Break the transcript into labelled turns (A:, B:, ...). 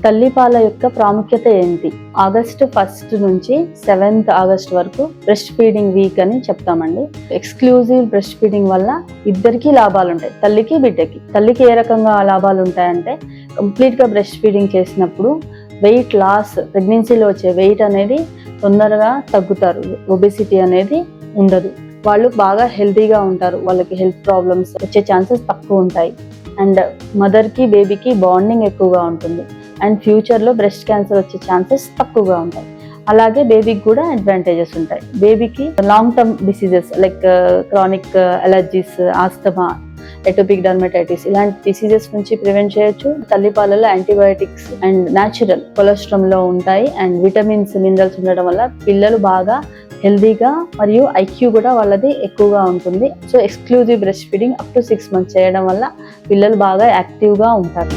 A: తల్లిపాల యొక్క ప్రాముఖ్యత ఏంటి? ఆగస్టు 1 నుంచి 7th ఆగస్ట్ వరకు బ్రెస్ట్ ఫీడింగ్ వీక్ అని చెప్తామండి. ఎక్స్క్లూజివ్ బ్రెస్ట్ ఫీడింగ్ వల్ల ఇద్దరికి లాభాలు ఉంటాయి, తల్లికి బిడ్డకి. తల్లికి ఏ రకంగా లాభాలు ఉంటాయంటే, కంప్లీట్ గా బ్రెస్ట్ ఫీడింగ్ చేసినప్పుడు వెయిట్ లాస్, ప్రెగ్నెన్సీలో వచ్చే వెయిట్ అనేది తొందరగా తగ్గుతారు, ఒబెసిటీ అనేది ఉండదు, వాళ్ళు బాగా హెల్తీగా ఉంటారు, వాళ్ళకి హెల్త్ ప్రాబ్లమ్స్ వచ్చే ఛాన్సెస్ తక్కువ ఉంటాయి. అండ్ మదర్కి బేబీకి బాండింగ్ ఎక్కువగా ఉంటుంది. అండ్ ఫ్యూచర్లో బ్రెస్ట్ క్యాన్సర్ వచ్చే ఛాన్సెస్ తక్కువగా ఉంటాయి. అలాగే బేబీకి కూడా అడ్వాంటేజెస్ ఉంటాయి. బేబీకి long term diseases like chronic allergies, asthma, atopic dermatitis ఇలాంటి డిసీజెస్ నుంచి ప్రివెంట్ చేయొచ్చు. తల్లిపాలలో యాంటీబయాటిక్స్ అండ్ న్యాచురల్ కొలెస్ట్రాల్ లో ఉంటాయి. అండ్ విటమిన్స్, మినరల్స్ ఉండడం వల్ల పిల్లలు బాగా హెల్దీగా మరియు ఐక్యూ కూడా వాళ్ళది ఎక్కువగా ఉంటుంది. So exclusive breast feeding up to 6 months చేయడం వల్ల పిల్లలు బాగా యాక్టివ్గా ఉంటారు.